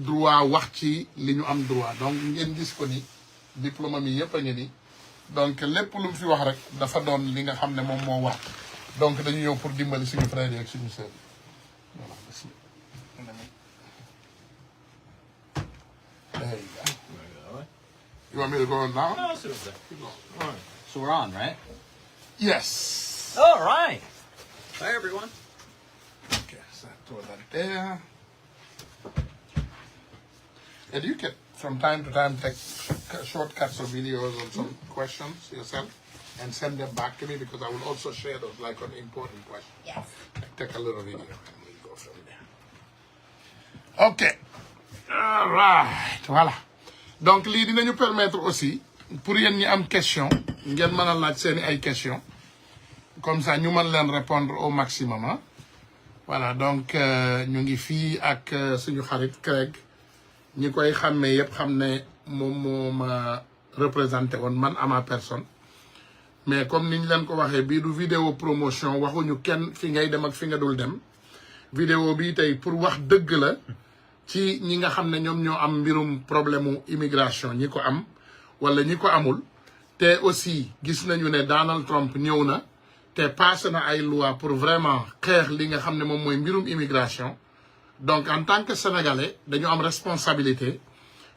droit wax ci li ñu am droit donc ngeen gis ko ni diplôme mi yépp a ngi ni donc lépp lu mu fi wax rek dafa doon li nga xam ne moom moo wax donc dañu ñëw pour dimbali suñu frères yi ak suñu sœurs voilà there you go. You want me to go on now? No, it's okay. All right. So we're on, right? Yes. All right. Hi, everyone. Okay, so throw that there. And you can, from time to time, take shortcuts or videos on some questions yourself and send them back to me because I will also share those like on important questions. Yes. Take a little video and we'll go from there. Okay. All right. Voilà. Donc, lii dinañu permettre aussi, pour yéen ñi am question, ngeen mën a laaj seeni ay question. Comme ça, ñu mën leen répondre au maximum. Hein? Voilà, donc, ñu ngi fii ak suñu xarit Craig. Ñi koy xàmmee yépp xam ne moom moo ma représenté woon man à ma personne. Mais comme niñ leen ko waxee bii du vidéo promotion waxuñu kenn fi ngay dem ak fi nga dul dem. Vidéo bi tey pour wax dëgg la. ci ñi nga xam ne ñoom ñoo am mbirum problème mu immigration ñi ko am wala ñi ko amul te aussi gis nañu ne Donald Trump ñëw na te passé na ay loi pour vraiment xeex li nga xam ne moom mooy mbirum immigration donc en tant que sénégalais dañu am responsabilité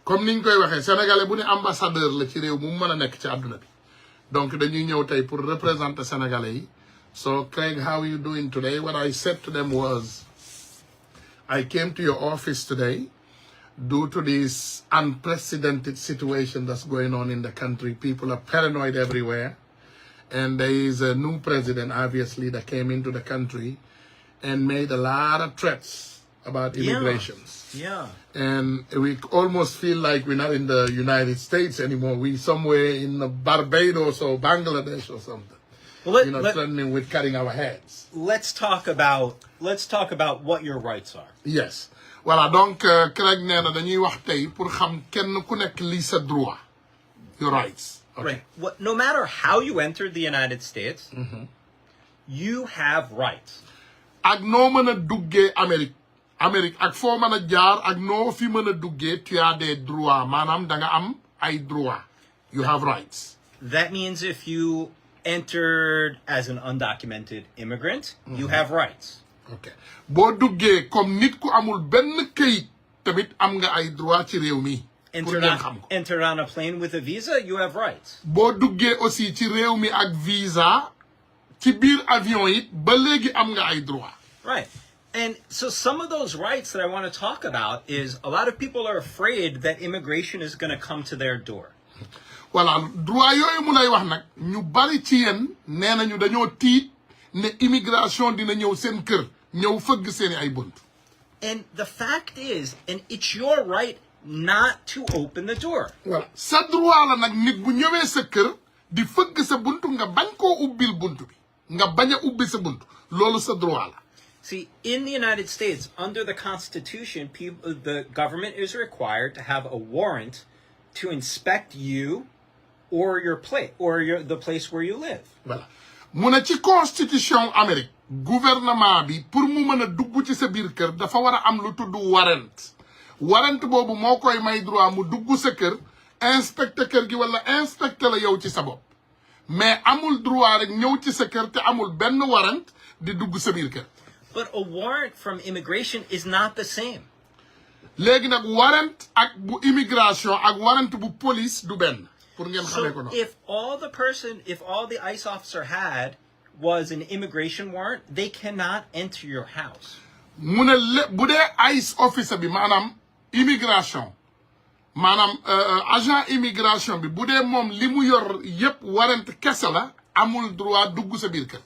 comme niñ koy waxee sénégalais bu ne ambassadeur la ci réew mu mën a nekk ci àdduna bi donc dañuy ñëw tey pour représenter sénégalais yi so Craig, how are you doing today? What I said to them was I came to your office today due to this unprecedented situation that's going on in the country. People are paranoid everywhere. And there is a new president, obviously, that came into the country and made a lot of threats about immigrations. Yeah. And we almost feel like we're not in the United States anymore. We're somewhere in Barbados or Bangladesh or something. Well, threatening with cutting our heads. Let's talk about what your rights are. Yes. Voilà, donc Craig nee na dañuy wax tey pour xam kenn ku nekk lii sa droit. Your rights. Okay. Right. No matter how you entered the United States, you have rights. Ak noo mën a duggee Amérique ak foo mën a jaar ak noo fi mën a duggee tu as des droits maanaam da nga am ay droits. You have rights. That means if you entered as an undocumented immigrant, you have rights. Okay. Boo duggee comme nit ku amul benn këyit tamit am nga ay droits ci réew mi. Entered on a plane with a visa, you have rights. Boo duggee aussi ci réew mi ak visa ci biir avion it ba léegi am nga ay droits. Right. And so some of those rights that I want to talk about is a lot of people are afraid that immigration is going to come to their door. Voilà, droit yooyu mu lay wax nag ñu bari ci yéen nee nañu dañoo tiit ne immigration dina ñëw seen kër ñëw fëgg seeni ay bunt. And the fact is, and it's your right not to open the door. Voilà, sa droit la nag nit bu ñëwee sa kër di fëgg sa buntu nga bañ koo ubbil buntu bi nga bañ a ubbi sa buntu loolu sa droit la. See, in the United States, under the Constitution, the government is required to have a warrant to inspect you or your place, or the place where you live. Voilà. Mu ne ci constitution Amérique gouvernement bi pour mu mën a dugg ci sa biir kër dafa war a am lu tudd warrant. Warrant boobu moo koy may droit mu dugg sa kër inspecter kër gi wala inspecter la yow ci sa bopp. Mais amul droit rek ñëw ci sa kër te amul benn warrant di dugg sa biir kër. But a warrant from immigration is not the same. Léegi nag warrant ak bu immigration ak warrant bu police du benn. So if all the ICE officer had was an immigration warrant, they cannot enter your house. Mu ne bu dee ICE officer bi maanaam immigration maanaam agent immigration bi bu dee moom li mu yor yépp warrant kese la amul droit dugg sa biir kër.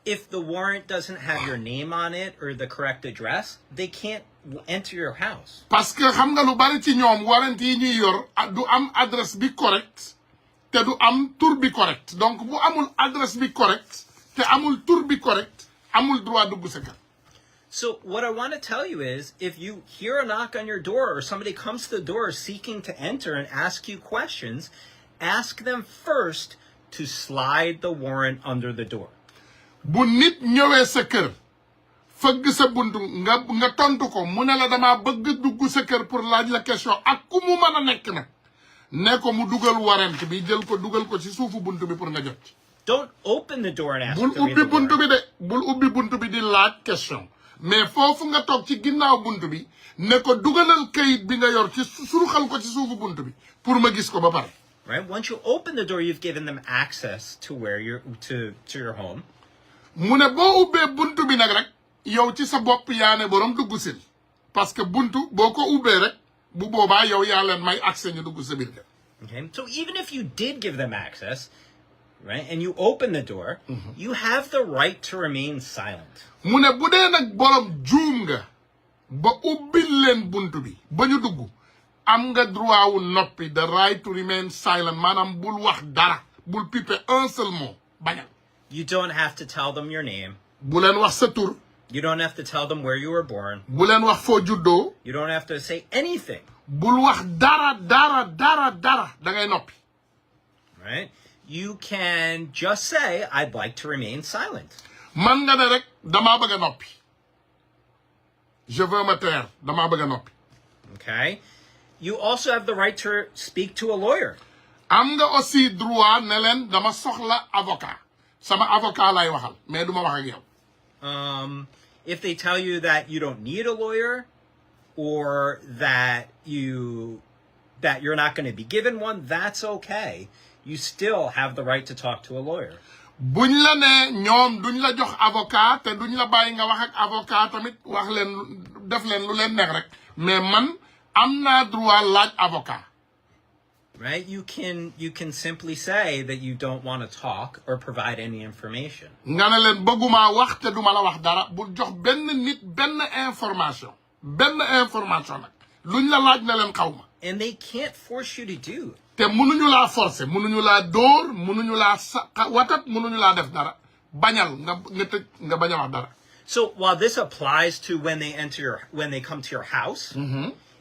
If the warrant doesn't have your name on it or the correct address, they can't enter your house. Parce que xam nga lu bari ci ñoom warrant yi ñuy yor du am adresse bi correct te du am tur bi correct donc bu amul adresse bi correct te amul tur bi correct amul droit dugg sa kër. So what I want to tell you is, if you hear a knock on your door or somebody comes to the door seeking to enter and ask you questions, ask them first to slide the warrant under the door. Bu nit ñëwee sa kër fëgg sa buntu nga tontu ko mu ne la dama bëgg dugg sa kër pour laaj la question ak ku mu mën a nekk nag ne ko mu dugal warrant bi jël ko dugal ko ci suufu buntu bi pour nga jot. Don't open the door and ask bul to read ubbi the buntu warrant. bi de bul ubbi buntu bi di laaj question mais foofu nga toog ci ginnaaw buntu bi ne ko dugalal kayit bi nga yor ci suruxal ko ci suufu buntu bi pour ma gis ko ba pare. Right? Once you open the door, you've given them access to where you're to your home. mu ne boo ubbee buntu bi nag rek yow ci sa bopp yaa ne borom dugg sil parce que buntu boo ko ubbee rek bu boobaa yow yaa leen may accès ñu dugg sa biir kër. Okay? So even if you did give them access, right, and you open the door, you have the right to remain silent. mu ne bu dee nag borom juum nga ba ubbil leen buntu bi ba ñu dugg am nga droit wu noppi the right to remain silent maanaam bul wax dara bul piper un seul mot bañal. You don't have to tell them your name. bu leen wax sa tur. You don't have to tell them where you were born. bu leen wax foo juddoo. You don't have to say anything. bul wax dara da ngay noppi. Right? You can just say, I'd like to remain silent. man nga ne rek damaa bëgg a noppi. je veux me taire damaa bëgg a noppi. Okay? You also have the right to speak to a lawyer. am nga aussi droit ne leen dama soxla avocat sama avocat lay waxal mais duma wax ak yow. If they tell you that you don't need a lawyer, or that you're not going to be given one, that's okay. You still have the right to talk to a lawyer. buñ la ne ñoom duñ la jox avocat te duñ la bàyyi nga wax ak avocat tamit wax leen def leen lu leen neex rek mais man am naa droit laaj avocat. Right? You can simply say that you don't want to talk or provide any information. nga ne leen bëgguma wax te duma la wax dara bul jox benn nit benn information nag luñ la laaj ne leen xaw ma. And they can't force you to do. te mënuñu laa forcer mënuñu laa dóor mënuñu laa watat mënuñu laa def dara bañal nga tëj nga bañ a wax dara. So while this applies to when they come to your house,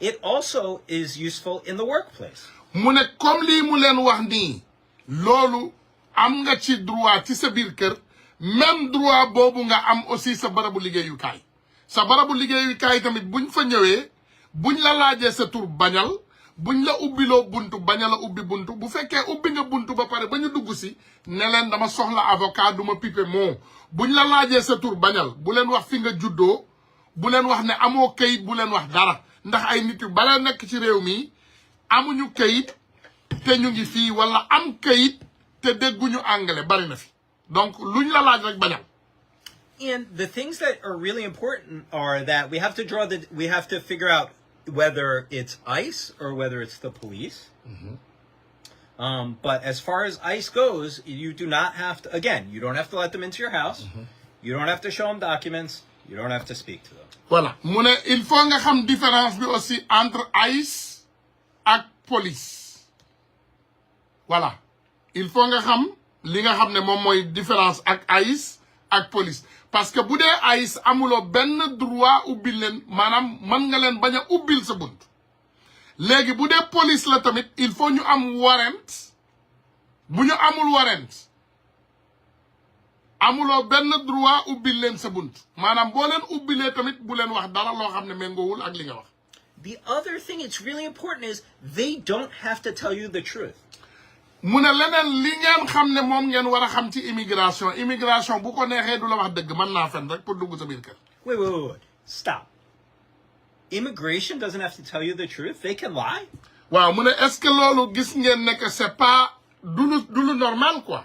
it also is useful in the workplace. mu ne comme lii mu leen wax nii loolu am nga ci droit ci sa biir kër même droit boobu nga am aussi sa barabu liggéeyukaay sa barabu liggéeyukaay tamit buñ fa ñëwee buñ la laajee sa tur bañal buñ la ubbiloo buntu bañal a ubbi buntu bu fekkee ubbi nga buntu ba pare ba ñu dugg si ne leen dama soxla avocat du ma pipe moo buñ la laajee sa tur bañal bu leen wax fi nga juddoo bu leen wax ne amoo kayit bu leen wax dara ndax ay nit yu bala nekk ci réew mi amuñu kayit te ñu ngi fii wala am kayit te dégguñu anglais bari na fi donc luñ la laaj rek bañal. And the things that are really important are that we have to figure out whether it's ICE or whether it's the police. But as far as ICE goes, you do not have to, again, you don't have to let them into your house. You don't have to show them documents. You don't have to speak to them. Voilà. mu ne il faut nga xam différence bi aussi entre ICE ak police. Voilà. il faut nga xam li nga xam ne moom mooy différence ak ICE ak police parce que bu dee ICE amuloo benn droit ubbil leen maanaam mën nga leen bañ a ubbil sa bunt léegi bu dee police la tamit il faut ñu am warrant bu ñu amul warrant amuloo benn droit ubbil leen sa bunt maanaam boo leen ubbilee tamit bu leen wax dara loo xam ne méngoowul ak li nga wax. The other thing it's really important is they don't have to tell you the truth. mu ne leneen li ngeen xam ne moom ngeen war a xam ci immigration bu ko neexee du la wax dëgg mën naa fen rek pour dugg sa biir kër. Wait. Stop. Immigration doesn't have to tell you the truth. They can lie. waaw mu ne est-ce que loolu gis ngeen ne que c'est pas du lu normal quoi.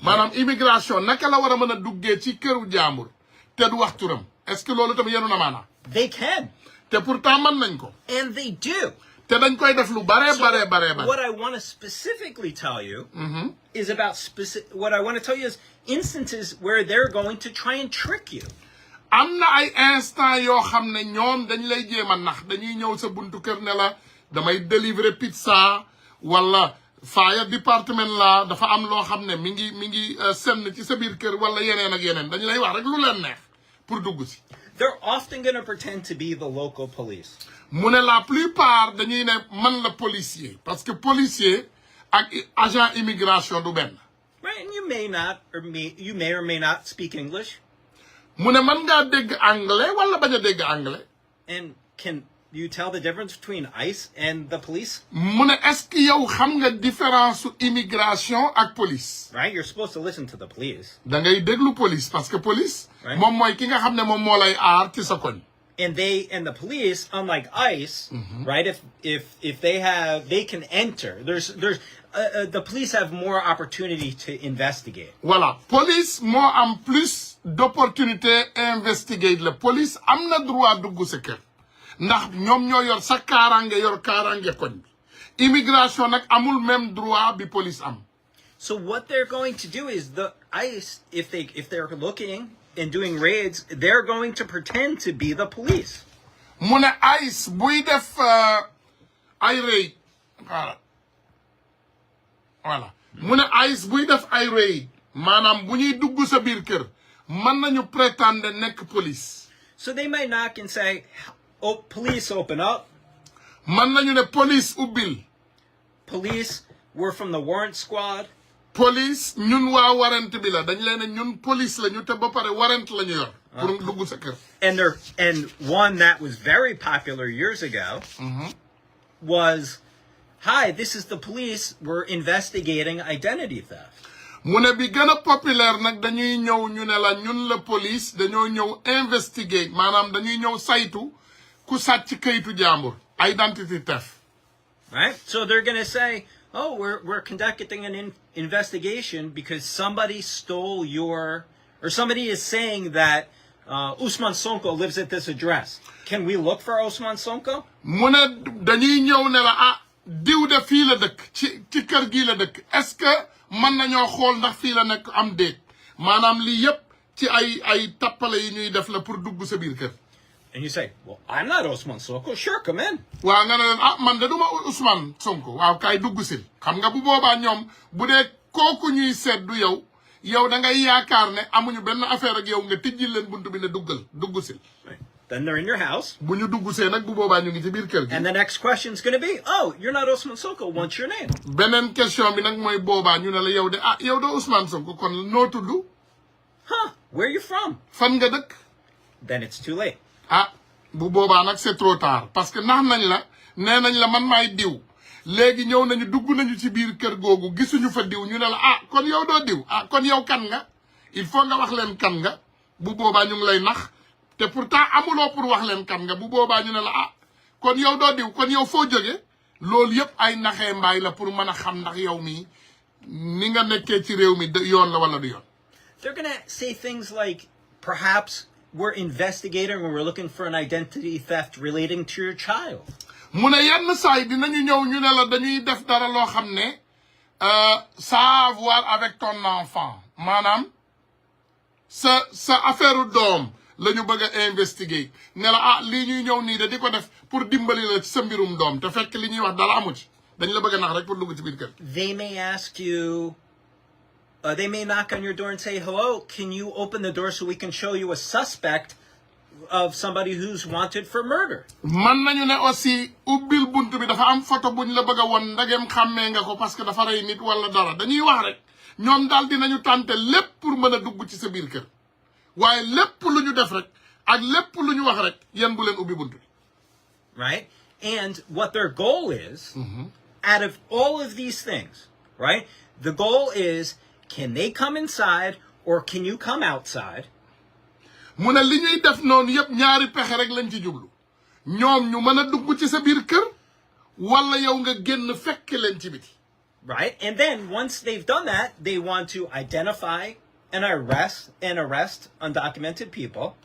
maanaam immigration naka la war a mën a duggee ci këru jaambur te du wax turam est-ce que loolu tamit yenu na maanaam. They can. te pourtant mën nañ ko. And they do. te dañ koy def lu bare. What I want to specifically tell you is about what I want to tell you is instances where they're going to try and trick you. am na ay instant yoo xam ne ñoom dañ lay jéem a nax dañuy ñëw sa buntu kër ne la damay délivrer pizza wala fire département la dafa am loo xam ne mi ngi senn ci sa biir kër wala yeneen ak yeneen dañ lay wax rek lu leen neex pour dugg si. They're often going to pretend to be the local police. mu ne la plupart dañuy ne man la policier parce que policier ak agent immigration du benn. Right, and you may or may not speak English. mu ne man ngaa dégg anglais wala bañ a dégg anglais. And can you tell the difference between ICE and the police? mu ne est-ce que yow xam nga différence su immigration ak police. Right? You're supposed to listen to the police. da ngay déglu police parce que police. Right. moom mooy ki nga xam ne moom moo lay aar ci sa koñ. And the police, unlike ICE, right? If they can enter. The police have more opportunity to investigate. Voilà, police moo am plus d'opportunité investigate la police am na droit dugg sa kër ndax ñoom ñoo yor sa kaaraange yor kaaraange koñ bi immigration nag amul même droit bi police am. So what they're going to do is the ICE, if they're looking and doing raids, they're going to pretend to be the police. mu ne ICE buy def ay raid voilà mu ne ICE buy def ay raid maanaam bu ñuy dugg sa biir kër mën nañu prétendre nekk police. So they might knock and say, "Oh, police, open up." mën nañu ne police ubbil. Police, we're from the warrant squad. Police ñun waa warrant bi la dañ leen ñun police la ñu te ba pare warrant la ñu yor pour dugg sa kër. And one that was very popular years ago was, "Hi, this is the police. We're investigating identity theft." mu ne bi gën a populaire nag dañuy ñëw ñu ne la ñun la police dañoo ñëw investigate maanaam dañuy ñëw saytu ku sàcc kayitu jàmbur identity theft. Right? So they're going to say, "Oh, we're conducting an investigation because somebody stole or somebody is saying that Ousmane Sonko lives at this address. Can we look for Ousmane Sonko?" mu ne dañuy ñëw ne la diw de fii la dëkk ci kër gi la dëkk est-ce que mën nañoo xool ndax fii la nekk am déet maanaam lii yëpp ci ay tappale yi ñuy def la pour dugg sa biir kër. And you say, "Well, I'm not Ousmane Sonko. Sure, come in." waaw nga ne leen man de duma Ousmane Sonko waaw kay dugg sil xam nga bu boobaa ñoom bu dee kooku ñuy seet du yow da ngay yaakaar ne amuñu benn affaire ak yow nga tijjil leen buntu bi ne dugg sil. Then they're in your house. bu ñu dugg see nag bu boobaa ñu ngi ci biir kër gi. And the next question is going to be, "Oh, you're not Ousmane Sonko. What's your name?" beneen question bi nag mooy boobaa ñu ne la yow de yow doo Ousmane Sonko kon noo tudd. Where are you from? fan nga dëkk. Then it's too late. bu boobaa nag c'est trop tard parce que nax nañ la nee nañ la man maay diw léegi ñëw nañu dugg nañu ci biir kër googu gisuñu fa diw ñu ne la kon yow doo diw kon yow kan nga il faut nga wax leen kan nga bu boobaa ñu ngi lay nax te pourtant amuloo pour wax leen kan nga bu boobaa ñu ne la kon yow doo diw kon yow foo jóge loolu yëpp ay naxee mbaay la pour mën a xam ndax yow mii ni nga nekkee ci réew mi yoon la wala du yoon. They're going to say things like, perhaps we're investigating or we're looking for an identity theft relating to your child. mu ne yenn saa yi dinañu ñëw ñu ne la dañuy def dara loo xam ne ça a à voir avec ton enfant maanaam sa affaire doom la ñu bëgg a investiguer ne la lii ñuy ñëw nii de di ko def pour dimbali la ci sa mbirum doom te fekk li ñuy wax dara amu ci dañ la bëgg a nax rek pour dugg ci biir kër. They may ask you, they may knock on your door and say, "Hello, can you open the door so we can show you a suspect of somebody who's wanted for murder?" man nañu ne aussi ubbil buntu bi dafa am photo buñ la bëgg a won ndagem xàmmee nga ko parce que dafa rey nit wala dara dañuy wax rek ñoom daal dinañu tànte lépp pour mën a dugg ci sa biir kër waaye lépp lu ñu def rek ak lépp lu ñu wax rek yéen bu leen ubbi buntu bi. Right? And what their goal is, out of all of these things, right? The goal is, can they come inside or can you come outside? mu ne li ñuy def noonu yëpp ñaari pexe rek lañ ci jublu ñoom ñu mën a dugg ci sa biir kër wala yow nga génn fekk leen ci biti. Right? And then once they've done that, they want to identify and arrest undocumented people.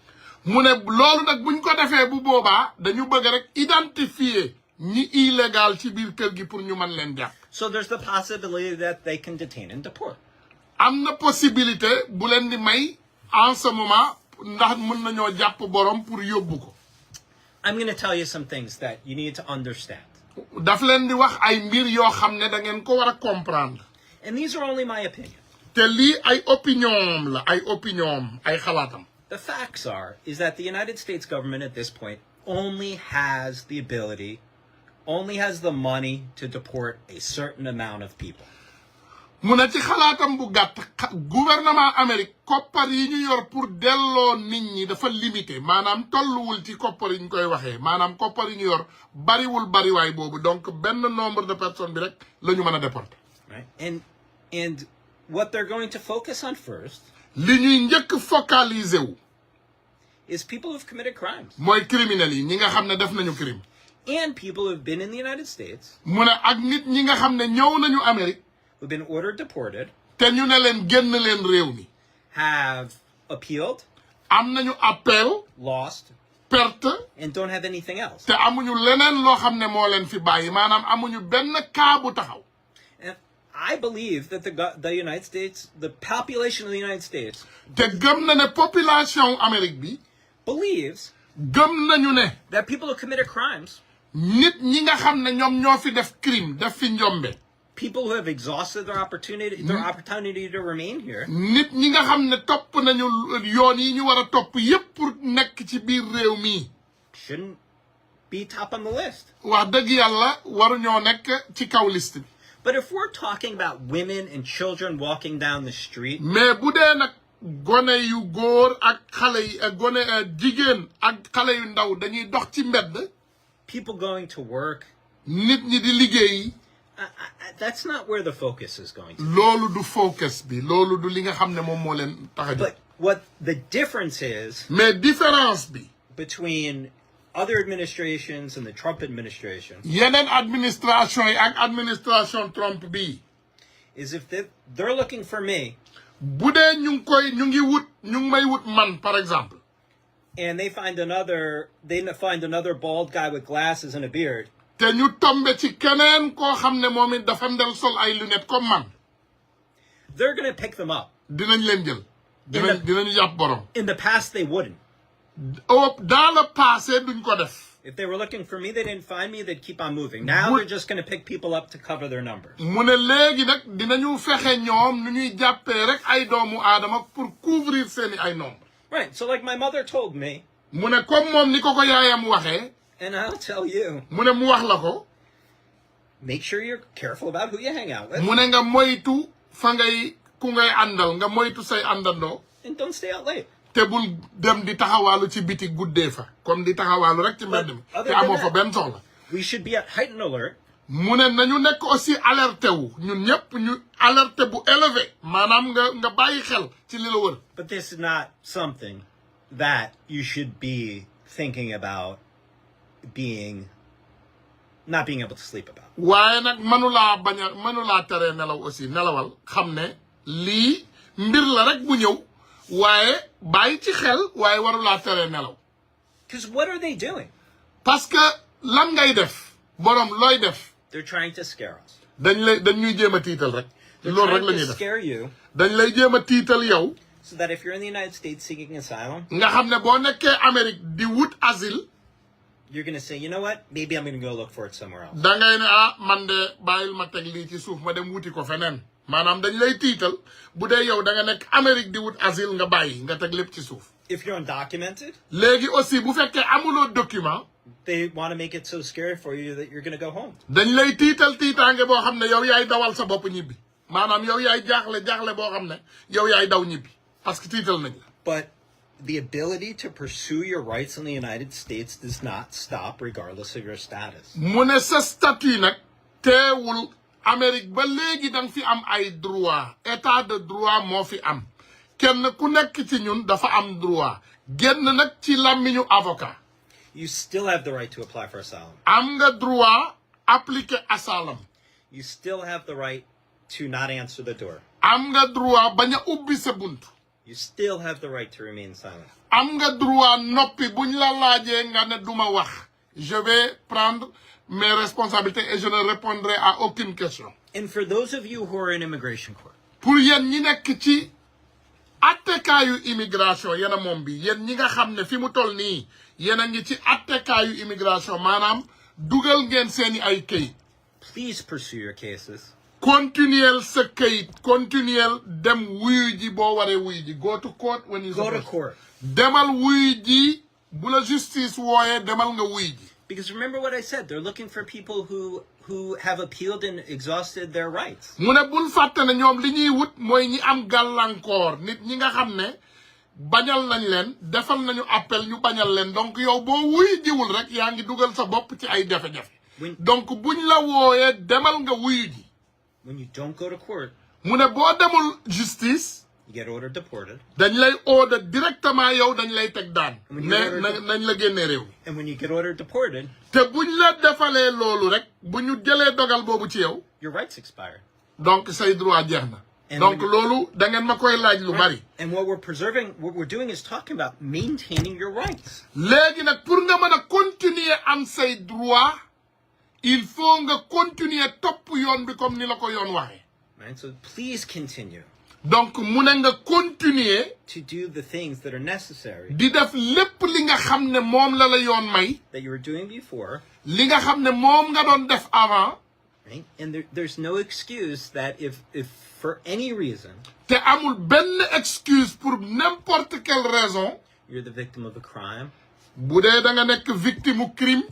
mu ne loolu nag buñ ko defee bu boobaa dañu bëgg rek identifier ñi illégal ci biir kër gi pour ñu mën leen jàpp. So there's the possibility that they can detain and deport. am na possibilité bu leen di may en ce moment ndax mën nañoo jàpp borom pour yóbbu ko. I'm going to tell you some things that you need to understand. daf leen di wax ay mbir yoo xam ne da ngeen ko war a comprendre. And these are only my opinion. te lii ay opinion la ay opinion ay xalaatam. The facts is that the United States government at this point only has the ability, only has the money to deport a certain amount of people. mu ne ci xalaatam bu gàtt gouvernement Amérique koppar yi ñu yor pour delloo nit ñi dafa limité maanaam tolluwul ci koppar yi ñu koy waxee maanaam koppar yi ñu yor bariwul bariwaay boobu donc benn nombre de personnes bi rek la ñu mën a déporter. Right. And what they're going to focus on first li ñuy njëkk focaliser wu is people who've committed crimes. mooy criminels yi ñi nga xam ne def nañu crime. And people who've been in the United States. mu ne ak nit ñi nga xam ne ñëw nañu Amérique. Who've been ordered deported. te ñu ne leen génn leen réew mi. Have appealed. am nañu appel. Lost. perte. And don't have anything else. te amuñu leneen loo xam ne moo leen fi bàyyi maanaam amuñu benn cas bu taxaw. And I believe that the United States, the population of the United States. te gëm na ne population Amérique bi. Believes. gëm nañu ne. that people who committed crimes. nit ñi nga xam ne ñoom ñoo fi def crime def fi njombe. People who have exhausted their opportunity to remain here. nit ñi nga xam ne topp nañu yoon yi ñu war a topp yépp pour nekk ci biir réew mi. Shouldn't be top on the list. wax dëgg yàlla waruñoo nekk ci kaw liste bi. But if we're talking about women and children walking down the street. mais bu dee nag gone yu góor ak xale yi gone jigéen ak xale yu ndaw dañuy dox ci mbedd. people going to work. nit ñi di liggéey. That's not where the focus is going to be. loolu du focus bi loolu du li nga xam ne moom moo leen tax a jóg. But what the difference is. mais différence bi. between other administrations and the Trump administration. yeneen administration yi ak administration Trump bi. is if they're looking for me. bu dee ñu ngi wut ñu ngi may wut man par exemple. and they find another bald guy with glasses and a beard. te ñu tombe ci keneen koo xam ne moom it dafa ndel sol ay lunettes comme man. they're going to pick them up. dinañ leen jël. dinañu jàpp borom. in the past they wouldn't. dans le passé duñ ko def. if they were looking for me, they didn't find me, they'd keep on moving. Now they're just going to pick people up to cover their numbers. mu ne léegi nag dinañu fexe ñoom nu ñuy jàppee rek ay doomu aadama pour couvrir seeni ay nombre. Right, so like my mother told me. mu ne comme moom ni ko yaayam waxee. and I'll tell you. mu ne mu wax la ko. make sure you're careful about who you hang out with. mu ne nga moytu fa ngay ku ngay àndal nga moytu say àndandoo. and don't stay out late. te bul dem di taxawaalu ci biti guddee fa comme di taxawaalu rek ci mbedd mi te amoo fa benn soxla. we should be at heightened alert. mu ne nañu nekk aussi alerté wu ñun ñëpp ñu alerté bu élevé maanaam nga bàyyi xel ci li la wër. but this is not something that you should be thinking about not being able to sleep about. waaye nag mënulaa tere nelaw aussi nelawal xam ne lii mbir la rek bu ñëw waaye bàyyi ci xel waaye warulaa tere nelaw. because what are they doing? parce que lan ngay def borom looy def. they're trying to scare us. dañ ñuy jéem a tiital rek. loolu rek la ñuy def. scare you. dañ lay jéem a tiital yow. so that if you're in the United States seeking asylum. nga xam ne boo nekkee Amérique di wut asile. you're going to say, you know what? Maybe I'm going to go look for it somewhere else. da ngay ne man de bàyyil ma teg lii ci suuf ma dem wuti ko feneen. maanaam dañ lay tiital bu dee yow da nga nekk Amérique di wut asile nga bàyyi nga teg lépp ci suuf. if you're undocumented. léegi aussi bu fekkee amuloo document. they want to make it so scary for you that you're going to go home. dañ lay tiitaange boo xam ne yow yaay dawal sa bopp ñibbi maanaam yow yaay jaaxle boo xam ne yow yaay daw ñibbi parce que tiital nañ la. but the ability to pursue your rights in the United States does not stop regardless of your status. mu ne sa statut nag teewul Amérique ba léegi da nga fi am ay droit état de droit moo fi am kenn ku nekk ci ñun dafa am droit génn nag ci làmmiñu avocat. you still have the right to apply for asylum. am nga droit appliquer asylum. you still have the right to not answer the door. am nga droit bañ a ubbi sa bunt. you still have the right to remain silent. am nga droit noppi buñ la laajee nga ne duma wax. je vais prendre mes responsabilités et je ne répondrai à aucune question. and for those of you who are in immigration court. pour yéen ñi nekk ci attekaayu immigration yéen a moom bi yéen ñi nga xam ne fi mu toll nii yéen a ngi ci attekaayu immigration maanaam dugal ngeen seeni ay këyit. please pursue your cases. continuel sa këyit continuel dem wuyu ji boo waree wuyu ji go to court when you go to court. demal wuyu ji bu la justice wooyee demal nga wuyu ji. Because remember what I said, they're looking for people who have appealed and exhausted their rights. mu ne bul fàtte ne ñoom li ñuy wut mooy ñi am gàllankoor nit ñi nga xam ne bañal nañ leen defal nañu appel ñu bañal leen donc yow boo wuyu jiwul rek yaa ngi dugal sa bopp ci ay jafe-jafe donc buñ la wooyee demal nga wuyu ji when you don't go to court mu ne boo demul justice you get ordered deported dañ lay order directement yow dañ lay teg daan nañ la génnee réew and when you get ordered deported te buñ la defalee loolu rek bu ñu jëlee dogal boobu ci yow your rights expire donc say droit jeex na donc loolu da ngeen ma koy laaj lu bari and what we're doing is talking about maintaining your rights léegi nag pour nga mën a continuer am say droit il faut nga continuer topp yoon bi comme ni la ko yoon waxee right so please continue donc mu ne nga continuer to do the things that are necessary di def lépp li nga xam ne moom la yoon may that you were doing before li nga xam ne moom nga doon def avant right and there's no excuse that if for any reason te amul benn excuse pour n'importe quelle raison you're the victim of a crime bu dee da nga nekk victime crime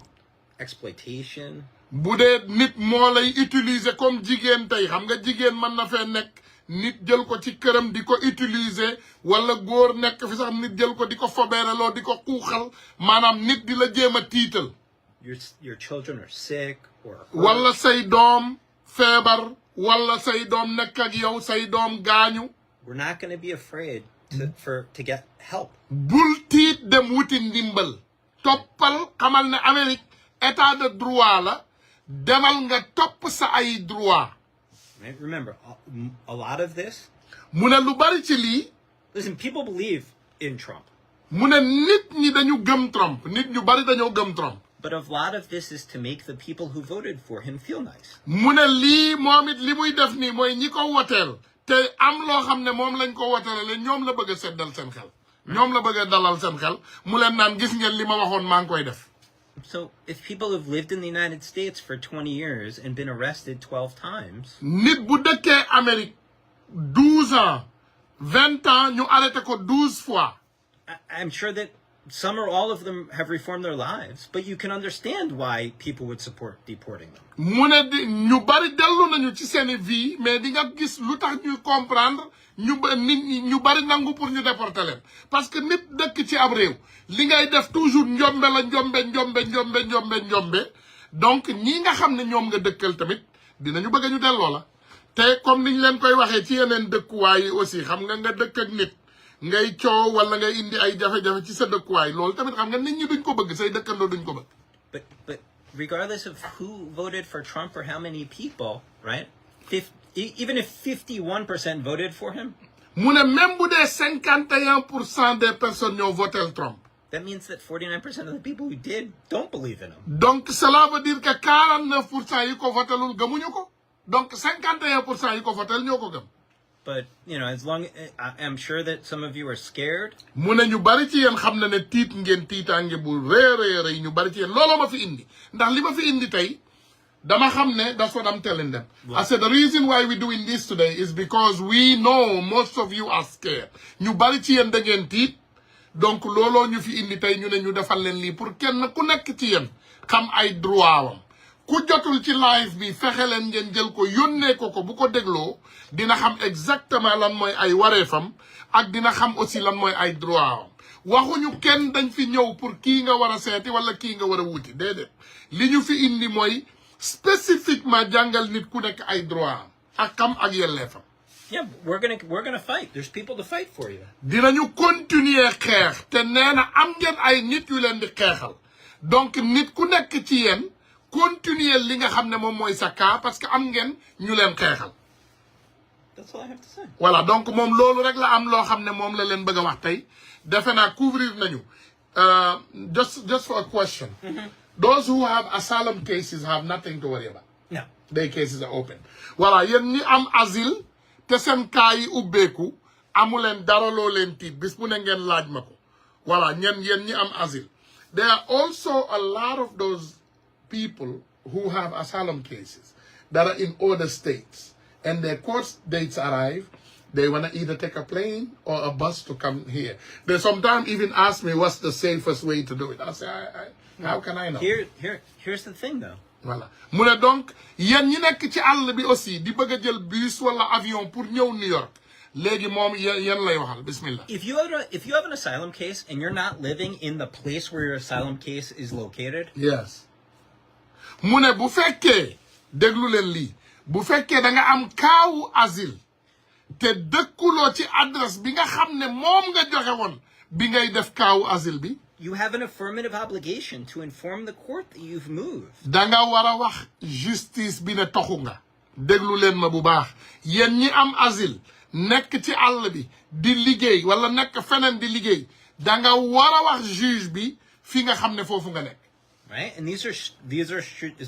exploitation bu dee nit moo lay utiliser comme jigéen tey xam nga jigéen mën na fee nekk nit jël ko ci këram di ko utiliser wala góor nekk fi sax nit jël ko di ko fobeereloo di ko xuuxal maanaam nit di la jéem a tiital your children are sick or wala say doom feebar wala say doom nekk ak yow say doom gaañu we're not going to be afraid to get help bul tiit dem wuti ndimbal toppal xamal ne Amérique état de droit la demal nga topp sa ay droit right remember a lot of this mu ne lu bari ci lii listen people believe in Trump mu ne nit ñi dañu gëm Trump nit ñu bari dañoo gëm Trump but a lot of this is to make the people who voted for him feel nice mu ne lii moom it li muy def nii mooy ñi ko woteel te am loo xam ne moom lañ ko woteele ñoom la bëgg a seddal seen xel ñoom la bëgg a dalal seen xel mu leen naan gis ngeen li ma waxoon maa ngi koy def so if people have lived in the United States for 20 years and been arrested 12 times nit bu dëkkee Amérique 12 ans 20 ans ñu arrêté ko 12 fois I'm sure that some or all of them have reformed their lives, but you can understand why people would support deporting them. mu ne ñu bari dellu nañu ci seeni vie mais di nga gis lu tax ñuy comprendre ñu bari nangu pour ñu déporter leen parce que nit dëkk ci ab réew li ngay def toujours njombe la njombe donc ñi nga xam ne ñoom nga dëkkal tamit dinañu bëgg ñu delloo la te comme niñ leen koy waxee ci yeneen dëkkuwaay yi aussi xam nga dëkk ak nit ngay coow wala ngay indi ay jafe-jafe ci sa dëkkuwaay loolu tamit xam nga nit ñi duñ ko bëgg say dëkkandoo duñ ko bëgg. But regardless of who voted for Trump or how many people, right? Even if 51% voted for him. mu ne même bu dee 51% des personnes ñoo voté Trump. That means that 49% of the people who did don't believe in him. donc cela veut dire que 49% yi ko votelul gëmuñu ko donc 51% yi ko votel ñoo ko gëm. But, you know, as long I'm sure that some of you are scared. mu ne ñu bari ci yéen xam na ne tiit ngeen tiitaange bu rëy ñu bari ci yéen looloo ma fi indi ndax li ma fi indi tey dama xam ne that's what I'm telling them. I said the reason why we're doing this today is because we know most of you are scared. ñu bari ci yéen da ngeen tiit donc looloo ñu fi indi tey ñu ne ñu defal leen lii pour kenn ku nekk ci yéen xam ay droit wam ku jotul ci live bi fexe leen ngeen jël ko yónnee ko bu ko dégloo dina xam exactement lan mooy ay wareefam ak dina xam aussi lan mooy ay droit am waxuñu kenn dañ fi ñëw pour kii nga war a seeti wala kii nga war a wuti déedéet li ñu fi indi mooy spécifiquement jàngal nit ku nekk ay droit am ak xam ak yelleefam. Yeah, we're gonna fight. There's people to fight for you. dinañu continuer xeex te nee na am ngeen ay nit yu leen di xeexal donc nit ku nekk ci yéen continuer li nga xam ne moom mooy sa cas parce que am ngeen ñu leen xeexal. That's all I have to say. voilà donc moom loolu rek la am loo xam ne moom la leen bëgg a wax tey defe naa couvrir nañu just for a question. Those who have asylum cases have nothing to worry about. No. Their cases are open. voilà yéen ñi am asile te seen cas yi ubbeeku amu leen dara loo leen tiit bis bu ne ngeen laaj ma ko voilà yéen ñi am asile. There are also a lot of those people who have asylum cases that are in other states and their court dates arrive They want to either take a plane or a bus to come here. They sometimes even ask me what's the safest way to do it. I say, how can I know? Here's the thing, though. Voilà. Mu ne donc yéen ñi nekk ci àll bi aussi di bëgg a jël bus wala avion pour ñëw New York léegi moom yéen lay waxal bismillah. If you have an asylum case and you're not living in the place where your asylum case is located. Yes. Mu ne bu fekkee déglu leen lii bu fekkee da nga am kaawu asile te dëkkuloo ci adresse bi nga xam ne moom nga joxe woon bi ngay def kaawu asile bi. You have an affirmative obligation to inform the court that you've moved. Danga wara wax justice bi ne toxu nga déglu leen ma bu baax yéen ñi am asile nekk ci àll bi di liggéey wala nekk feneen di liggéey danga wara wax juge bi fi nga xam ne foofu nga nekk. Right, and these are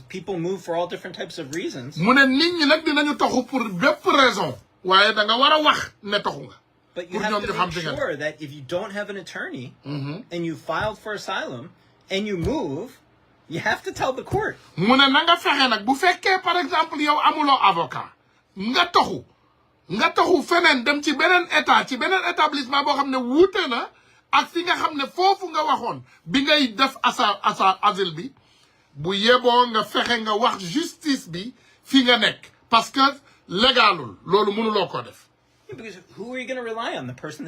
people move for all different types of reasons. Mu ne nit ñi nag dinañu toxu pour bépp raison waaye danga wara wax ne toxu nga. But you have to make sure that if you don't have an attorney and you filed for asylum and you move, you have to tell the court. Mu ne na nga fexe nag bu fekkee par exemple yow amuloo avocat nga toxu feneen dem ci beneen état ci beneen établissement boo xam ne wuute na ak fi nga xam ne foofu nga waxoon bi ngay def asile bi bu yeboo nga fexe nga wax justice bi fi nga nekk parce que légalul loolu mënuloo ko def. Because who are you going to rely on? The person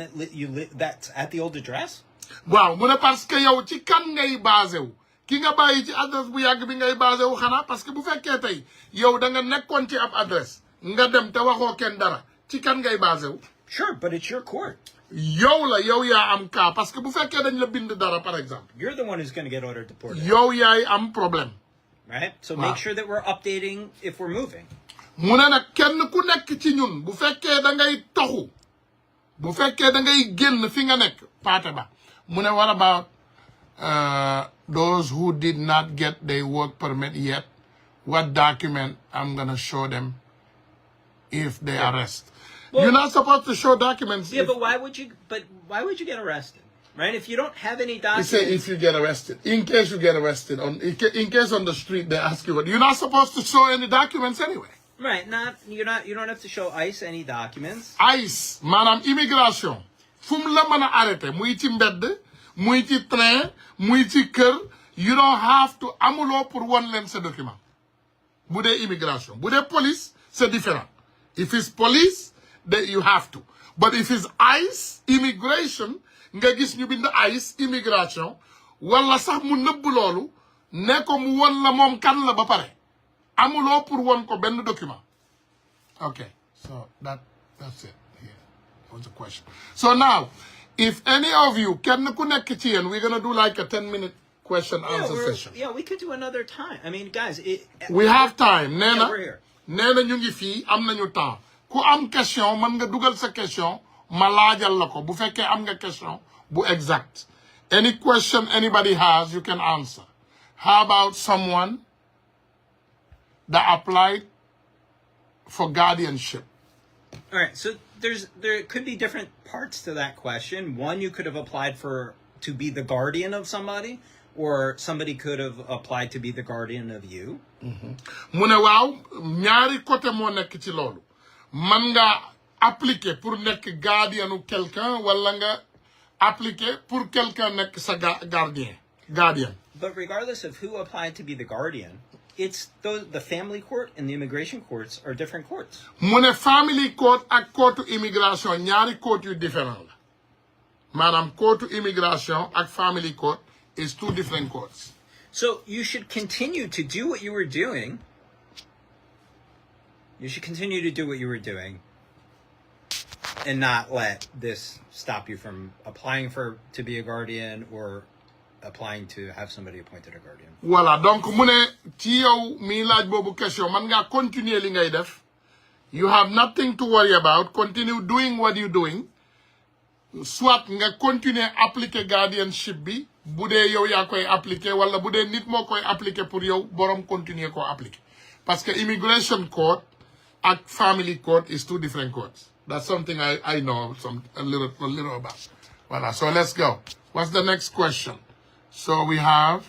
that's at the old address? Waaw mu ne parce que yow ci kan ngay basé wu ki nga bàyyi ci adresse bu yàgg bi ngay basé wu xanaa parce que bu fekkee tey yow da nga nekkoon ci ab adresse nga dem te waxoo kenn dara ci kan ngay basé wu. Sure, but it's your court. yow yaa am cas parce que bu fekkee dañ la bind dara par exemple. You're the one who's going to get ordered deported. yow yaay am problème. Right? So make sure that we're updating if we're moving. Mu ne nag kenn ku nekk ci ñun bu fekkee da ngay toxu bu fekkee da ngay génn fi nga nekk paate ba mu ne what about those who did not get their work permit yet what document I'm gonna show them if they arrest. Well, you're not supposed to show documents. Yeah, but why would you get arrested? Right? If you don't have any documents. He said if you get arrested. In case you get arrested in case on the street they ask you, but you're not supposed to show any documents anyway. Right, you don't have to show ICE any documents. ICE, maanaam immigration, fu mu la mën a arrêté muy ci mbedd muy ci train muy ci kër you don't have to amuloo pour wan leen sa document. Bu dee immigration, bu dee police c'est différent. If it's police, then you have to. But if it's ICE, immigration, nga gis ñu bind ICE, immigration, wala sax mu nëbb loolu ne ko mu wan la moom kan la ba pare. Amulo pour won ko benn document. Okay, so that's it. Yeah, that was the question. So now, if any of you kenn ku nekk ci yéen, we're gonna do like a 10-minute question answer session. Yeah, we could do another time. I mean, guys, we have time. Nena, we're here. Nena ñu ngi fii am nañu temps. Ku am question mën nga dugal sa question ma laajal la ko bu fekkee am nga question bu exact. Any question anybody has, you can answer. How about someone that applied for guardianship? All right, so there could be different parts to that question. One, you could have applied to be the guardian of somebody, or somebody could have applied to be the guardian of you. Mu ne waaw ñaari côté moo nekk ci loolu man nga appliquer pour nekk guardianu quelqu'un wala nga appliquer pour quelqu'un nekk sa guardian. But regardless of who applied to be the guardian, it's the family court and the immigration courts are different courts. Mu ne family court ak courtu immigration ñaari court yu différent la maanaam courtu immigration ak family court is two different courts. So you should continue to do what you were doing. You should continue to do what you were doing and not let this stop you from applying to be a guardian or applying to have somebody appointed a guardian. Voilà, donc mu ne ci yow mi laaj boobu question man nga continuer li ngay def. You have nothing to worry about. Continue doing what you're doing. Soit nga continuer appliquer guardianship bi bu dee yow yaa koy appliquer wala bu dee nit moo koy appliquer pour yow borom continuer ko appliquer. Parce que immigration court and family court is two different courts. That's something I know a little about. Voilà, so let's go. What's the next question? So we have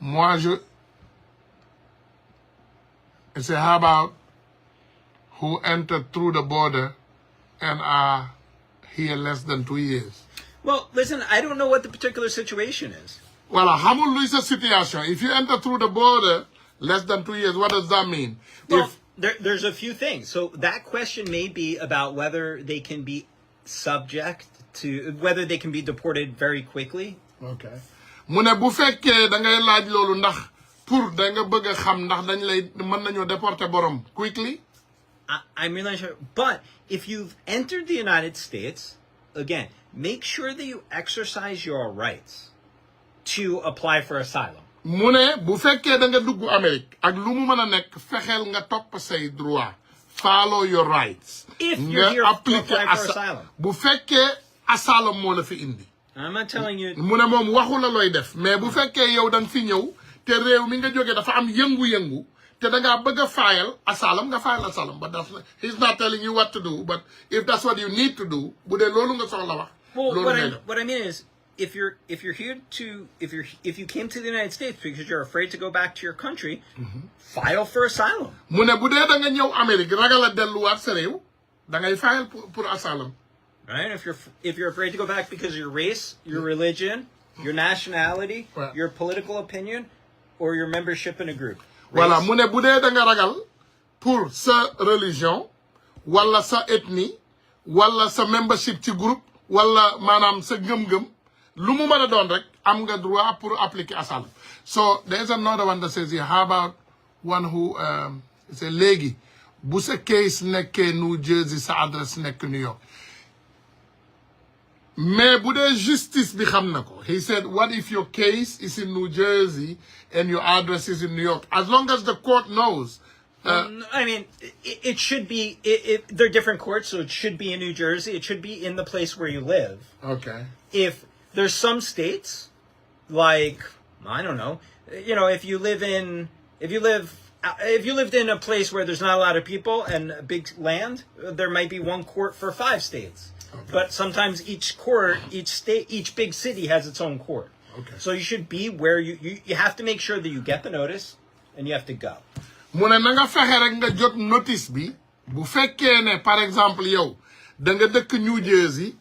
it says, how about who entered through the border and are here less than 2 years. Well, listen, I don't know what the particular situation is. Well, xamul luy sa situation. If you enter through the border less than 2 years, what does that mean? Well, there's a few things. So that question may be about whether they can be subject to, whether they can be deported very quickly. Okay. Mu ne bu fekkee da ngay laaj loolu ndax pour da nga bëgg a xam ndax dañ lay mën nañoo déporter borom quickly. I'm really not sure. But if you've entered the United States, again, make sure that you exercise your rights to apply for asylum. Mu ne bu fekkee da nga dugg Amérique ak lu mu mën a nekk fexeel nga topp say droit. Follow your rights. If you're here to apply for asylum. Bu fekkee asylum moo la fi indi. I'm not telling you. Mu ne moom waxu la looy def mais bu fekkee yow da nga fi ñëw te réew mi nga jógee dafa am yëngu-yëngu te da ngaa bëgg a file asylum nga file asylum but that's he's not telling you what to do but if that's what you need to do bu dee loolu nga soxla wax. Well, what I mean is if you're here to if you came to the United States because you're afraid to go back to your country, file for asylum. Mu ne bu dee da nga ñëw Amérique ragal a delluwaat sa réew da ngay file pour asylum. Right? If you're afraid to go back because of your race, your religion, your nationality, your political opinion, or your membership in a group. Voilà, mu ne bu dee da nga ragal pour sa religion wala sa ethnie wala sa membership ci groupe wala maanaam sa ngëm-ngëm lu mu mën a doon rek am nga droit pour appliquer asylum. So there's another one that says here, how about one who say léegi bu sa case nekkee New Jersey sa adresse nekk New York. Mais bu dee justice bi xam na ko. He said, what if your case is in New Jersey and your address is in New York? As long as the court knows. I mean, it should be, they're different courts, so it should be in New Jersey. It should be in the place where you live. Okay. If there's some states, like, I don't know, you know, if you lived in a place where there's not a lot of people and a big land, there might be one court for 5 states. Okay. But sometimes each court, each state, each big city has its own court. Okay. So you should be where you have to make sure that you get the notice and you have to go. Mu ne na nga fexe rek nga jot notice bi bu fekkee ne par exemple yow da nga dëkk New Jersey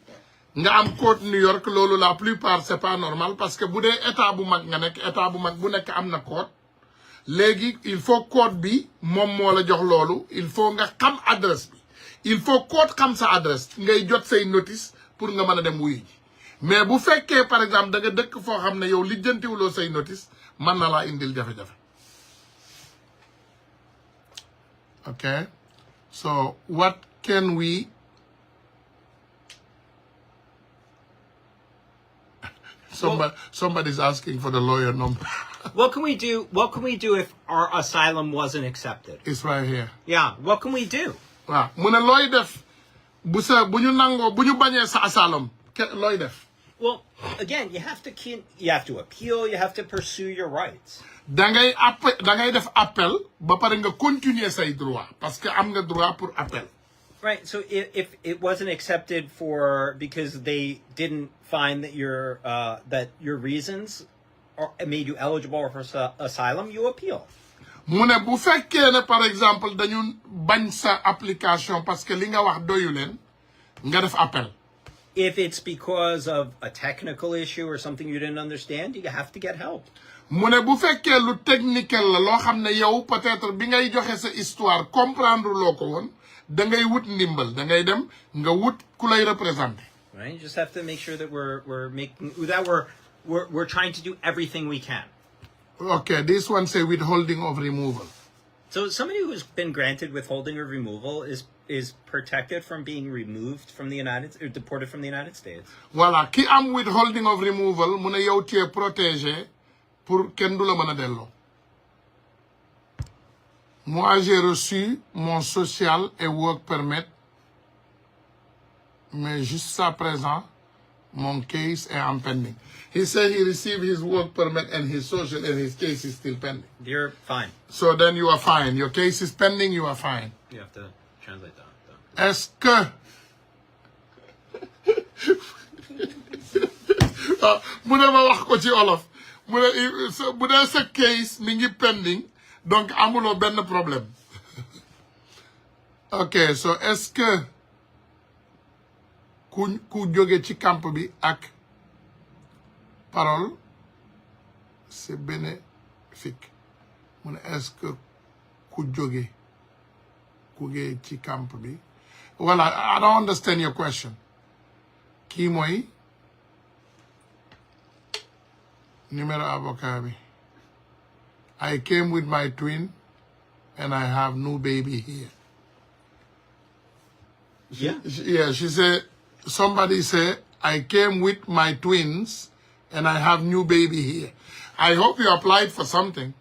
nga am court New York loolu la plupart c'est pas normal parce que bu dee état bu mag nga nekk état bu mag bu nekk am na court léegi il faut court bi moom moo la jox loolu il faut nga xam adresse bi il faut court xam sa adresse ngay jot say notice pour nga mën a dem wuyu ji mais bu fekkee par exemple da nga dëkk foo xam ne yow lijjantiwuloo say notice mën na laa indil jafe-jafe. Okay, so what can we somebody's asking for the lawyer number. What can we do if our asylum wasn't accepted? It's right here. Yeah, what can we do? Waaw mu ne looy def bu ñu bañee sa asylum looy def. Well, again, you have to appeal, you have to pursue your rights. Da ngay def appel ba pare nga continuer say droit parce que am nga droit pour appel. Right. So if it wasn't accepted because they didn't find that your reasons made you eligible for asylum, you appeal. Mu ne bu fekkee ne par exemple dañu bañ sa application parce que li nga wax doyu leen nga def appel. If it's because of a technical issue or something you didn't understand, you have to get help. Mu ne bu fekkee lu technique la loo xam ne yow peut-être bi ngay joxe sa histoire comprendre loo ko woon da ngay wut ndimbal da ngay dem nga wut ku lay représenter. Right, you just have to make sure that we're trying to do everything we can. Okay, this one say withholding of removal. So somebody who's been granted withholding of removal is protected from being removed from the deported from the United States. Voilà, ki am withholding of removal mu ne yow tu es protégé pour kenn du la mën a delloo. Moi j'ai reçu mon social et work permit mais jusqu'à présent mon case est en pending. He said he received his work permit and his social and his case is still pending. You're fine. So then you are fine. Your case is pending, you are fine. You have to translate that. Est-ce que mu ne ma wax ko ci olof mu ne bu dee sa case mi ngi pending donc amuloo benn problème. Ok, so est-ce que ku jóge ci camp bi ak parole c'est bénéfique mu ne est-ce que ku jóge ci camp bi voilà I don't understand your question kii mooy numéro avocat bi I came with my twin and I have new baby here. Yeah. She said, somebody said, I came with my twins and I have new baby here. I hope you applied for something.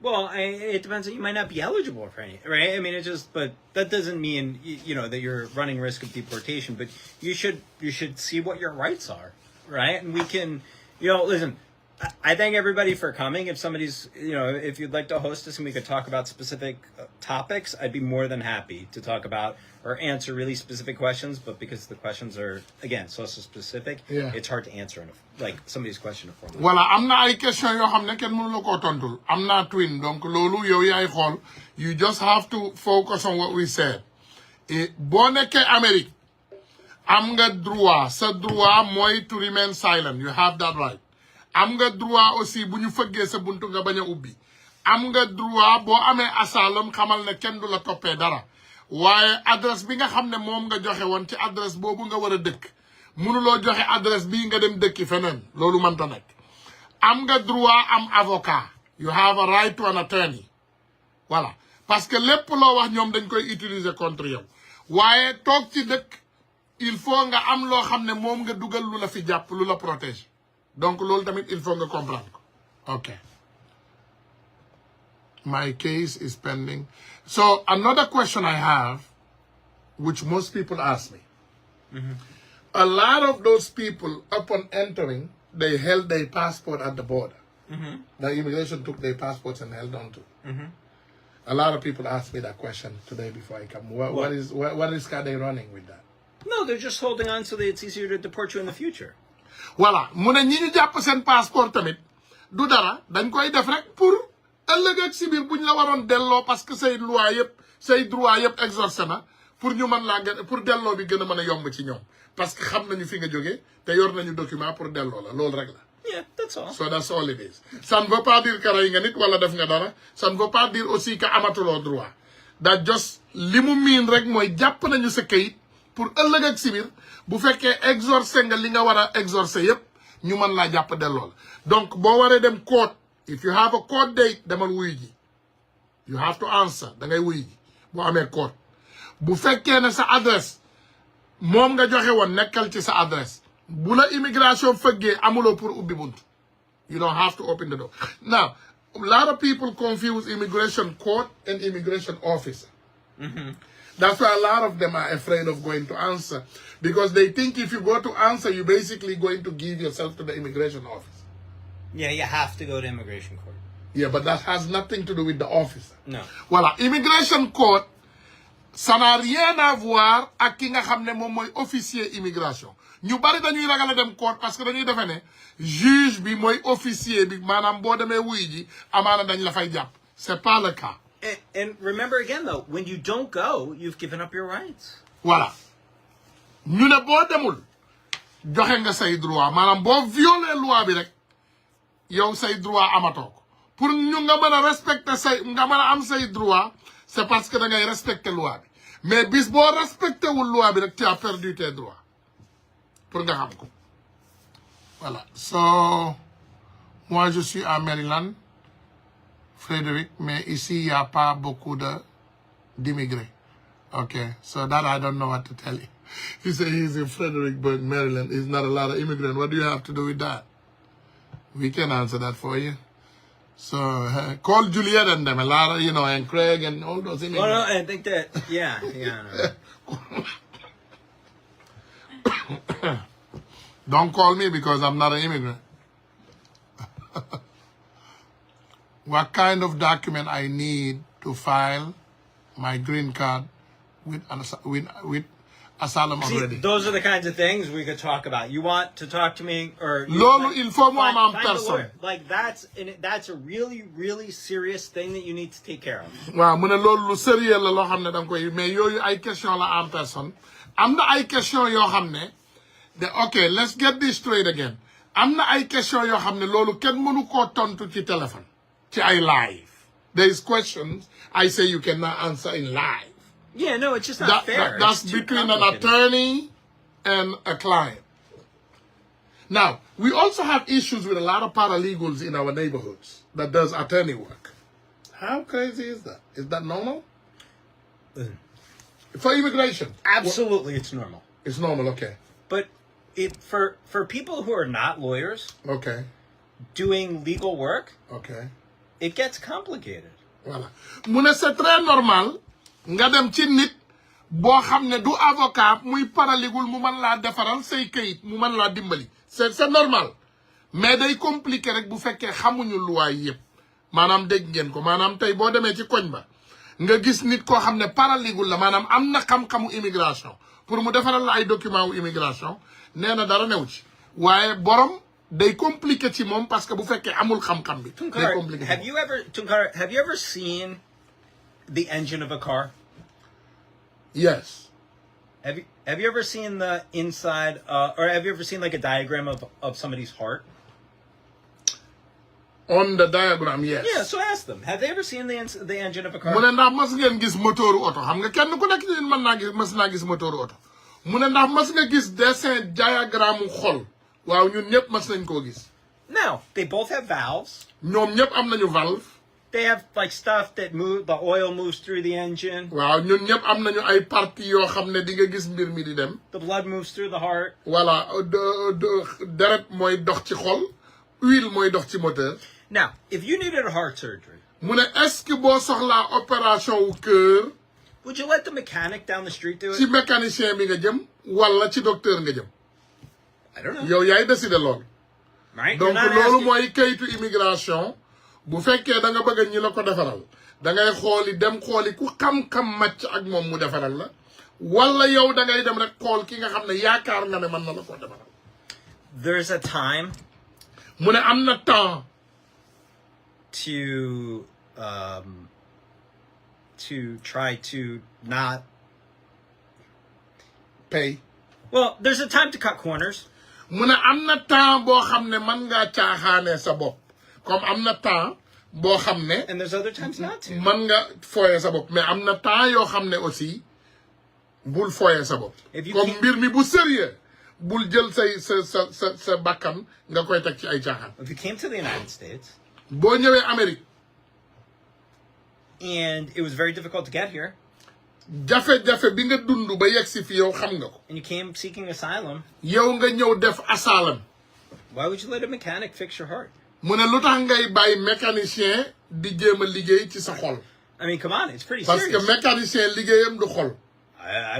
Well, it depends. You might not be eligible for any, right? I mean, but that doesn't mean, that you're running risk of deportation, but you should see what your rights are, right? And we can, listen, I thank everybody for coming. If somebody's, if you'd like to host us and we could talk about specific topics, I'd be more than happy to talk about or answer really specific questions. But because the questions are, again, so specific, it's hard to answer somebody's question in a form. Voilà, am na ay question yoo xam ne kenn mënu la koo tontul. Am na twin, donc loolu yow yaay xool. You just have to focus on what we said. Boo nekkee Amérique, am nga droit. Sa droit mooy to remain silent. You have that right. Am nga droit aussi bu ñu fëggee sa buntu nga bañ a ubbi. Am nga droit boo amee asylum xamal ne kenn du la toppee dara. Waaye adresse bi nga xam ne moom nga joxe woon ci adresse boobu nga war a dëkk. Mënuloo joxe adresse bii nga dem dëkki feneen. Loolu mënta nekk. Am nga droit am avocat. You have a right to an attorney. Voilà. Parce que lépp loo wax ñoom dañ koy utiliser contre yow. Waaye toog ci dëkk il faut nga am loo xam ne moom nga dugal lu la fi jàpp lu la protéger. Donc loolu tamit il faut nga comprendre ko. Okay. My case is pending. So another question I have, which most people ask me. A lot of those people, upon entering, they held their passport at the border. The immigration took their passports and held on to. A lot of people ask me that question today before I come. What is they running with that? No, they're just holding on so that it's easier to deport you in the future. Voilà mu ne ñi ñu jàpp seen passeport tamit du dara dañ koy def rek pour ëllëg ak si biir buñ la waroon delloo parce que say loi yëpp say droit yëpp exorcé na pour ñu mën laa gën pour delloo bi gën a mën a yomb ci ñoom parce que xam nañu fi nga jógee te yor nañu document pour delloo la loolu rek la. Yeah, that's all. So that's all it is. Ça ne veut pas dire que rey nga nit wala def nga dara ça ne veut pas dire aussi que amatuloo droit that just li mu miin rek mooy jàpp nañu sa kayit pour ëllëg ak si biir bu fekkee exorcé nga li nga war a exorcé yëpp ñu mën laa jàpp delloo la donc boo waree dem court if you have a court date demal wuyu ji you have to answer da ngay wuyu ji boo amee court bu fekkee ne sa adresse moom nga joxe woon nekkal ci sa adresse bu la immigration fëggee amuloo pour ubbi bunt you don't have to open the door. Now a lot of people confuse immigration court and immigration officer. That's why a lot of them are afraid of going to answer because they think if you go to answer, you're basically going to give yourself to the immigration office. Yeah, you have to go to immigration court. Yeah, but that has nothing to do with the officer. No. Voilà, immigration court, ça n'a rien à voir ak ki nga xam ne moom mooy officier immigration. Ñu bari dañuy ragal a dem court parce que dañuy defe ne juge bi mooy officier bi maanaam boo demee wuy ji amaana dañ la fay jàpp. C'est pas le cas. And remember again, though, when you don't go, you've given up your rights. Voilà. Ñu ne boo demul joxe nga say droit maanaam boo violer loi bi rek yow say droit amatoo ko pour ñu nga mën a respecter say nga mën a am say droit c'est parce que da ngay respecter loi bi mais bis boo respecté wul loi bi rek tu as perdu tes droits pour nga xam ko. Voilà. So moi je suis à Maryland. Frédéric, mais ici, il n'y a pas beaucoup d'immigrés. Okay, so that I don't know what to tell you. He said he's in Fredericksburg, Maryland. There's not a lot of immigrants. What do you have to do with that? We can answer that for you. So call Juliet and them, a lot of, and Craig and all those immigrants. Well, no, I think that, yeah. No. Don't call me because I'm not an immigrant. What kind of document I need to file my green card with asylum already? See, those are the kinds of things we could talk about. You want to talk to me, or Lolo, il faut moi en personne. Like that's a really, really serious thing that you need to take care of. Waaw mu ne loolu lu sérieux la loo xam ne da nga koy mais yooyu ay question la en personne am na ay question yoo xam ne Okay, let's get this straight again. am na ay question yoo xam ne loolu kenn mënu koo tontu ci téléphone ci ay live. There is questions I say you cannot answer in live. Yeah, no, it's just not fair. That's between an attorney and a client. Now, we also have issues with a lot of paralegals in our neighborhoods that does attorney work. How crazy is that? Is that normal? For immigration? Absolutely, it's normal. It's normal, okay. But for people who are not lawyers, okay, doing legal work, okay, it gets complicated. Voilà. Mu ne c'est très normal nga dem ci nit boo xam ne du avocat muy paralegul mu mën laa defaral say kayit mu mën laa dimbali. C'est normal. Mais day compliqué rek bu fekkee xamuñu loi yëpp. Maanaam dégg ngeen ko maanaam tey boo demee ci koñ ba nga gis nit koo xam ne paralegul la maanaam am na xam-xamu immigration pour mu defaral la ay document wu immigration nee na dara new ci waaye borom day compliqué ci moom parce que bu fekkee amul xam-xam bi. Tunkar, have you ever seen the engine of a car? Yes. Have you ever seen the inside, or have you ever seen like a diagram of somebody's heart? On the diagram, yes. Yeah, so ask them. Have they ever seen the engine of a car? Mu ne ndax mas ngeen gis moteuru oto xam nga kenn ku nekk ci mën naa gis mas naa gis moteuru oto mu ne ndax mas nga gis dessin diagramme xol waaw ñun ñëpp mas nañ koo gis. No, they both have valves. ñoom ñëpp am nañu valve. They have like stuff that move. The oil moves through the engine. waaw ñun ñëpp am nañu ay parties yoo xam ne di nga gis mbir mi di dem. The blood moves through the heart. voilà deret mooy dox ci xol huile mooy dox ci moteur. Now, if you needed a heart surgery, mu ne est-ce que boo soxlaa opération wu cœur. would you let the mechanic down the street do it? ci mécanicien bi nga jëm wala ci docteur nga jëm. I don't know. yow yaay décider loolu. Right? donc loolu mooy kayitu immigration bu fekkee da nga bëgg ñi la ko defaral da ngay xooli dem xooli ku xam-xam màcc ak moom mu defaral la wala yow da ngay dem rek xool ki nga xam ne yaakaar nga ne mën na la ko defaral. There's a time. mu ne am na temps. To try to not pay. Well, there's a time to cut corners. mu ne am na temps boo xam ne mën ngaa caaxaane sa bopp comme am na temps boo xam ne. And there's other times not to. mën nga foye sa bopp mais am na temps yoo xam ne aussi bul foye sa bopp. comme mbir mi bu sérieux bul jël say sa bakkan nga koy teg ci ay caaxaan. If you came to the United States. boo ñëwee Amérique. And it was very difficult to get here. jafe-jafe bi nga dund ba yegg si fi yow xam nga ko. And you came seeking asylum. yow nga ñëw def asylum. Why would you let a mechanic fix your heart? mu ne lu tax ngay bàyyi mécanicien di jéem a liggéey ci sa xol. I mean, come on, it's pretty serious. parce que mécanicien liggéeyam du xol.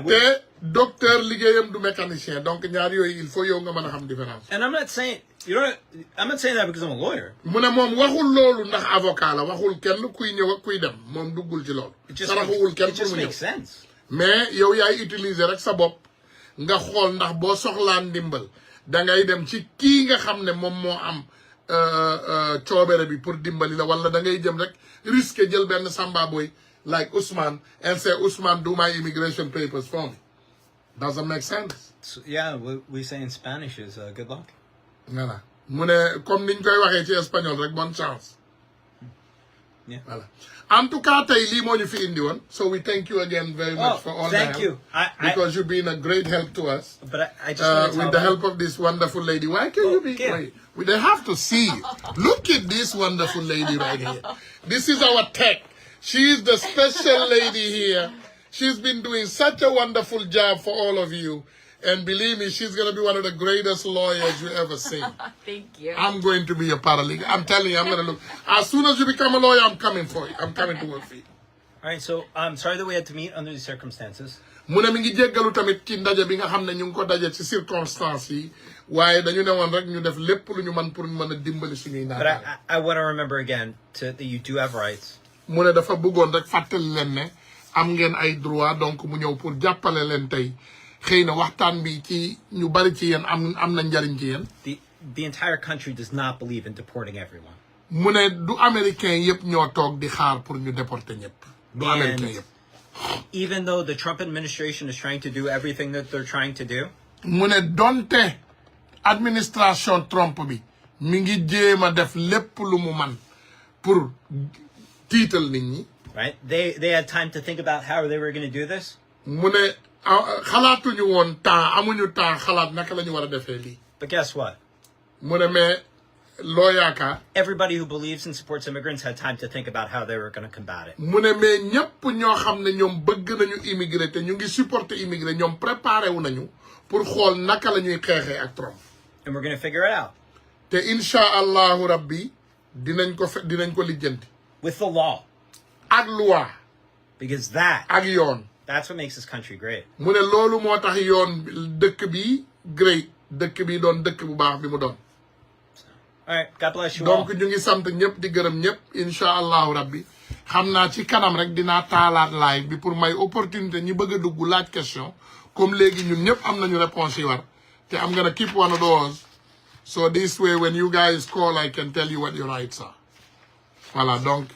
te docteur liggéeyam du mécanicien donc ñaar yooyu il faut yow nga mën a xam différence. And I'm not saying that because I'm a lawyer. mu ne moom waxul loolu ndax avocat la waxul kenn kuy ñëw ak kuy dem moom duggul ci loolu. saraxuwul kenn pour mu ñëw. mais yow yaay utiliser rek sa bopp nga xool ndax boo soxlaa ndimbal da ngay dem ci kii nga xam ne moom moo am coobere bi pour dimbali la wala da ngay jëm rek risque jël benn samba boy like Ousmane and say Ousmane do my immigration papers for me. Doesn't make sense. So, yeah, what we say in Spanish is good luck. Voilà. mu ne comme niñ koy waxee ci espagnol rek bonne chance. Yeah. Voilà. En tout cas tey lii moo ñu fi indi woon. So we thank you again very much for all the help. Thank you. Because you've been a great help to us. But I just want to tell with the help of this wonderful lady. Why can't you be great? They have to see you. Look at this wonderful lady right here. This is our tech. She's the special lady here. She's been doing such a wonderful job for all of you. And believe me, she's going to be one of the greatest lawyers you ever seen. Thank you. I'm going to be a paralegal. I'm telling you, I'm going to look. As soon as you become a lawyer, I'm coming for you. I'm coming to work for you. All right, so I'm sorry that we had to meet under these circumstances. mu ne mi ngi jéggalu tamit ci ndaje bi nga xam ne ñu ngi ko daje ci circonstances yi waaye dañu ne woon rek ñu def lépp lu ñu mën pour mën a dimbali suñuy But I want to remember again that you do have rights. mu ne dafa bëggoon rek fàttali leen ne am ngeen ay droit donc mu ñëw pour jàppale leen tey xëy na waxtaan bi ci ñu bari ci yéen am na njariñ ci yéen. The entire country does not believe in deporting everyone. mu ne du américain yëpp ñoo toog di xaar pour ñu déporter ñëpp. du américain yëpp. Even though the Trump administration is trying to do everything that they're trying to do. mu ne donte administration Trump bi mi ngi jéem a def lépp lu mu man pour tiital nit ñi. Right? They had time to think about how they were going to do this. mu ne xalaatuñu woon temps amuñu temps xalaat naka la ñu war a defee lii. But guess what? mu ne mais loo yaakaar. Everybody who believes and supports immigrants had time to think about how they were going to combat it. mu ne mais ñëpp ñoo xam ne ñoom bëgg nañu immigré te ñu ngi supporter immigré ñoom préparé wu nañu pour xool naka la ñuy xeexee ak Trump. And we're going to figure it out. te incha allahu rabbi dinañ ko lijjanti. With the law. ak loi. Because that's what makes this country great. mu ne loolu moo tax yoon dëkk bi great dëkk bi doon dëkk bu baax bi mu doon. All right, God bless you all. donc ñu ngi sant ñëpp di gërëm ñëpp incha allahu rabbi xam naa ci kanam rek dinaa taalaat live bi pour may opportunité ñi bëgg a dugg laaj question comme léegi ñun ñëpp am nañu réponse yi war te I'm gonna keep one of those so this way when you guys call I can tell you what your rights are voilà donc